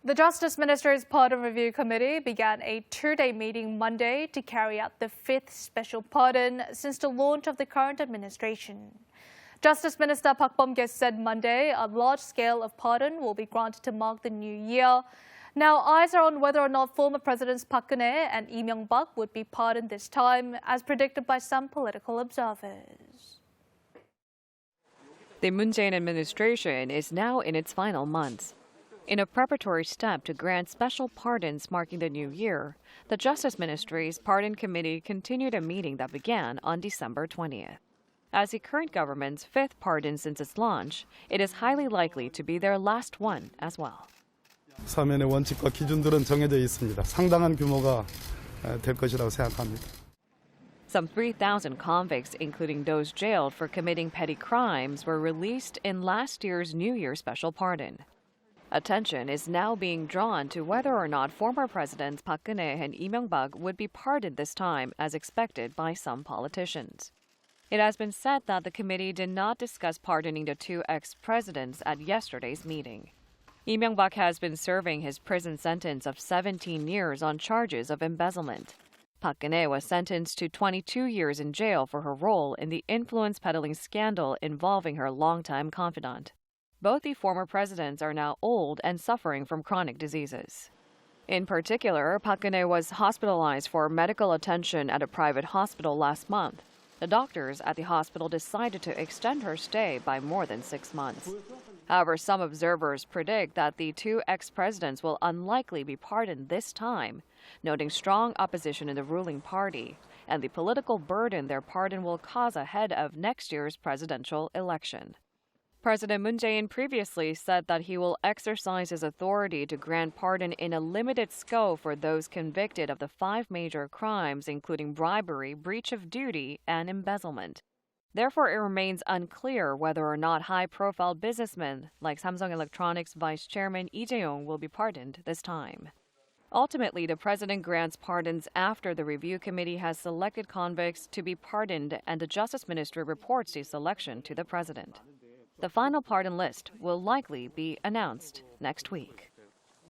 The Justice Minister's Pardon Review Committee began a two-day meeting Monday to carry out the fifth special pardon since the launch of the current administration. Justice Minister Park Bom-gye said Monday a large scale of pardon will be granted to mark the new year. Now, eyes are on whether or not former Presidents Park Geun-hye and Lee Myung-bak would be pardoned this time, as predicted by some political observers. The Moon Jae-in administration is now in its final months. In a preparatory step to grant special pardons marking the new year, the Justice Ministry's Pardon Committee continued a meeting that began on December 20th. As the current government's fifth pardon since its launch, it is highly likely to be their last one as well. 사면의 원칙과 기준들은 정해져 있습니다. 상당한 규모가 될 것이라고 생각합니다. Some 3,000 convicts, including those jailed for committing petty crimes, were released in last year's New Year special pardon. Attention is now being drawn to whether or not former Presidents Park Geun-hye and Lee Myung-bak would be pardoned this time, as expected by some politicians. It has been said that the committee did not discuss pardoning the two ex-presidents at yesterday's meeting. Lee Myung-bak has been serving his prison sentence of 17 years on charges of embezzlement. Park Geun-hye was sentenced to 22 years in jail for her role in the influence peddling scandal involving her longtime confidant. Both the former presidents are now old and suffering from chronic diseases. In particular, Park Geun-hye was hospitalized for medical attention at a private hospital last month. The doctors at the hospital decided to extend her stay by more than 6 months. However, some observers predict that the two ex-presidents will unlikely be pardoned this time, noting strong opposition in the ruling party and the political burden their pardon will cause ahead of next year's presidential election. President Moon Jae-in previously said that he will exercise his authority to grant pardon in a limited scope for those convicted of the 5 major crimes, including bribery, breach of duty, and embezzlement. Therefore, it remains unclear whether or not high-profile businessmen like Samsung Electronics Vice Chairman Lee Jae-yong will be pardoned this time. Ultimately, the president grants pardons after the review committee has selected convicts to be pardoned and the Justice Ministry reports the selection to the president. The final pardon list will likely be announced next week.